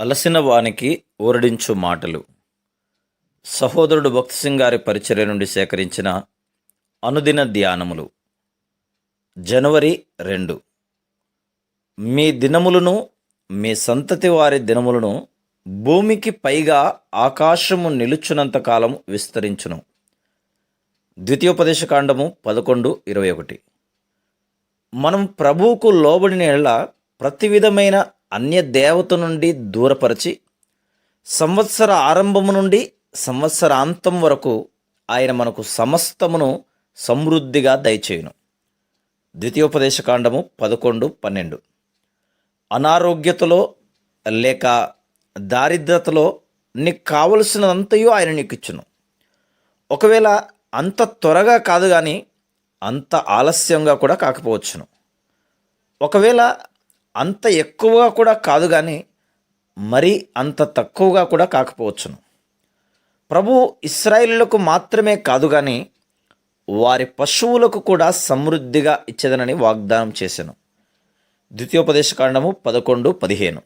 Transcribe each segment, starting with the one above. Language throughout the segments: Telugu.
అలసిన వానికి ఊరడించు మాటలు. సహోదరుడు భక్తి సింగ్ గారి పరిచర్య నుండి సేకరించిన అనుదిన ధ్యానములు. జనవరి 2. మీ దినములను మీ సంతతి వారి దినములను భూమికి పైగా ఆకాశము నిలుచున్నంత కాలం విస్తరించును. ద్వితీయోపదేశకాండము 11:21. మనం ప్రభువుకు లోబడిన యెడల ప్రతి విధమైన అన్య దేవత నుండి దూరపరిచి సంవత్సర ఆరంభము నుండి సంవత్సరాంతం వరకు ఆయన మనకు సమస్తమును సమృద్ధిగా దయచేయును. ద్వితీయోపదేశకాండము 11:12. అనారోగ్యతలో లేక దారిద్రతలో నీకు కావలసినంతయు ఆయన నీకు ఇచ్చును. ఒకవేళ అంత త్వరగా కాదు కానీ అంత ఆలస్యంగా కూడా కాకపోవచ్చును. ఒకవేళ అంత ఎక్కువగా కూడా కాదు కానీ మరి అంత తక్కువగా కూడా కాకపోవచ్చును. ప్రభు ఇశ్రాయేలులకు మాత్రమే కాదు కానీ వారి పశువులకు కూడా సమృద్ధిగా ఇచ్చేదనని వాగ్దానం చేశాను. ద్వితీయోపదేశకాండము 11:15.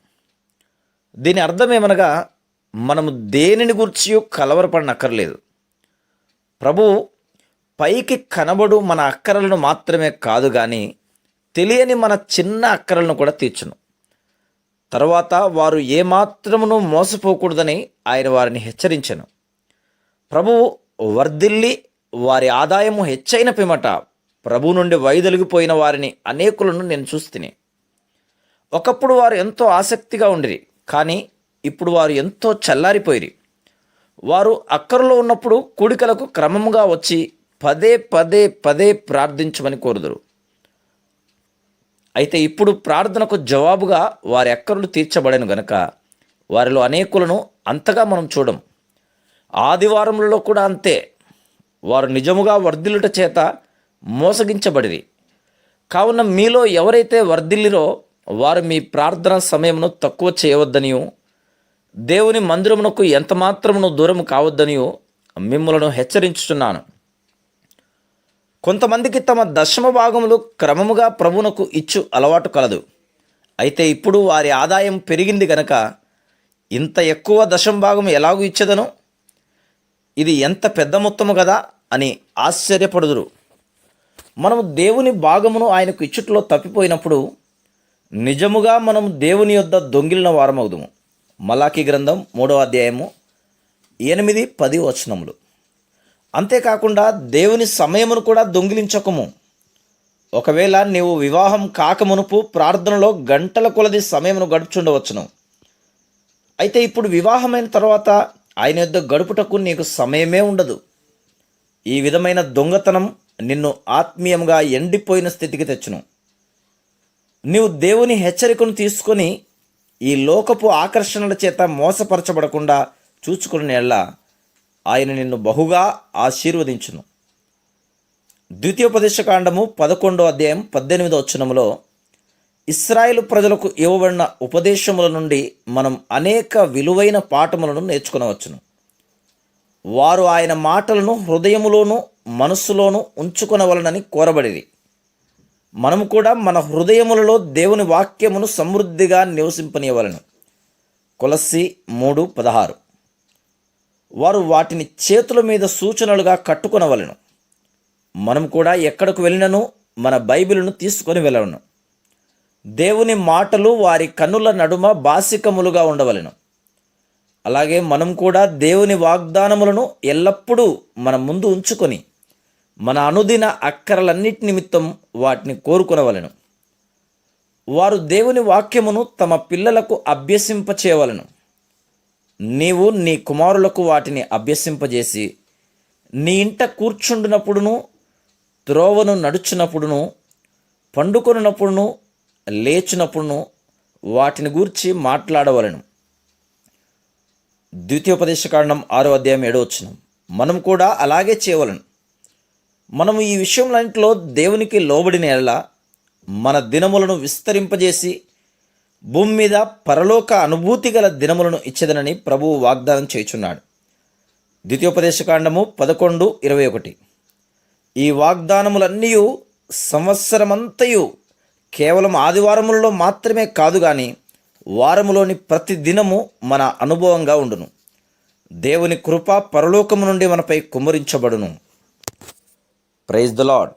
దీని అర్థమేమనగా మనము దేనిని గురించి కలవరపడనక్కర్లేదు. ప్రభు పైకి కనబడు మన అక్కరలను మాత్రమే కాదు కానీ తెలియని మన చిన్న అక్కరలను కూడా తీర్చును. తర్వాత వారు ఏమాత్రమును మోసపోకూడదని ఆయన వారిని హెచ్చరించెను. ప్రభువు వర్ధిల్లి వారి ఆదాయము హెచ్చైన పిమ్మట ప్రభు నుండి వైదొలిగిపోయిన వారిని అనేకులను నేను చూస్తిని. ఒకప్పుడు వారు ఎంతో ఆసక్తిగా ఉండిరి, కానీ ఇప్పుడు వారు ఎంతో చల్లారిపోయిరి. వారు అక్కరలో ఉన్నప్పుడు కూడికలకు క్రమముగా వచ్చి పదే పదే పదే ప్రార్థించమని కోరుదురు. అయితే ఇప్పుడు ప్రార్థనకు జవాబుగా వారి అక్కరలు తీర్చబడెను గనక వారిలో అనేకులను అంతగా మనం చూడం. ఆదివారములలో కూడా అంతే. వారు నిజముగా వర్ధిల్లుట చేత మోసగించబడిరి. కావున మీలో ఎవరైతే వర్ధిల్లిరో వారు మీ ప్రార్థన సమయమును తక్కువ చేయవద్దనియు దేవుని మందిరమునకు ఎంతమాత్రమును దూరం కావద్దనియు మిమ్మలను హెచ్చరించుచున్నాను. కొంతమందికి తమ దశమ భాగములు క్రమముగా ప్రభువునకు ఇచ్చు అలవాటు కలదు. అయితే ఇప్పుడు వారి ఆదాయం పెరిగింది గనక ఇంత ఎక్కువ దశమ భాగం ఎలాగూ ఇచ్చేదను, ఇది ఎంత పెద్ద మొత్తము కదా అని ఆశ్చర్యపడుదురు. మనము దేవుని భాగమును ఆయనకు ఇచ్చుట్లో తప్పిపోయినప్పుడు నిజముగా మనము దేవుని యొద్ద దొంగిలిన వారమవుదుము. మలాకీ గ్రంథం 3:8-10 వచనములు. అంతేకాకుండా దేవుని సమయమును కూడా దొంగిలించకము. ఒకవేళ నీవు వివాహం కాకమునుపు ప్రార్థనలో గంటల కొలది సమయమును గడుపుచుండవచ్చును. అయితే ఇప్పుడు వివాహమైన తర్వాత ఆయన యొద్ద గడుపుటకు నీకు సమయమే ఉండదు. ఈ విధమైన దొంగతనం నిన్ను ఆత్మీయంగా ఎండిపోయిన స్థితికి తెచ్చును. నీవు దేవుని హెచ్చరికను తీసుకొని ఈ లోకపు ఆకర్షణల చేత మోసపరచబడకుండా చూచుకునే యెడల ఆయన నిన్ను బహుగా ఆశీర్వదించును. ద్వితీయోపదేశకాండము 11:18 వచనములో ఇశ్రాయేలు ప్రజలకు ఇవ్వబడిన ఉపదేశముల నుండి మనం అనేక విలువైన పాఠములను నేర్చుకునవచ్చును. వారు ఆయన మాటలను హృదయములోను మనస్సులోను ఉంచుకొనవలనని కోరబడిరి. మనము కూడా మన హృదయములలో దేవుని వాక్యమును సమృద్ధిగా నివసింపనీయవలెను. కొలస్సీ 3:16. వారు వాటిని చేతుల మీద సూచనలుగా కట్టుకొనవలెను. మనం కూడా ఎక్కడకు వెళ్ళినను మన బైబిలును తీసుకొని వెళ్ళవలను. దేవుని మాటలు వారి కన్నుల నడుమ బాసికములుగా ఉండవలెను. అలాగే మనం కూడా దేవుని వాగ్దానములను ఎల్లప్పుడూ మన ముందు ఉంచుకొని మన అనుదిన అక్కరలన్నిటి నిమిత్తం వాటిని కోరుకొనవలెను. వారు దేవుని వాక్యమును తమ పిల్లలకు అభ్యసింపచేయవలెను. నీవు నీ కుమారులకు వాటిని అభ్యసింపజేసి నీ ఇంట కూర్చుండునప్పుడును, త్రోవను నడుచునప్పుడును, పండుకొనున్నప్పుడును, లేచినప్పుడును వాటిని గూర్చి మాట్లాడవలెను. ద్వితీయోపదేశకాండం 6:7. మనం కూడా అలాగే చేయవలెను. మనము ఈ విషయంలో దేవునికి లోబడిన యెడల మన దినములను విస్తరింపజేసి భూమి మీద పరలోక అనుభూతి గల దినములను ఇచ్చేదనని ప్రభువు వాగ్దానం చేయుచున్నాడు. ద్వితీయోపదేశకాండము 11:21. ఈ వాగ్దానములన్నీ సంవత్సరమంతయు కేవలం ఆదివారములలో మాత్రమే కాదు కానీ వారములోని ప్రతి దినము మన అనుభవంగా ఉండును. దేవుని కృప పరలోకము నుండి మనపై కుమ్మరించబడును. Praise the lord.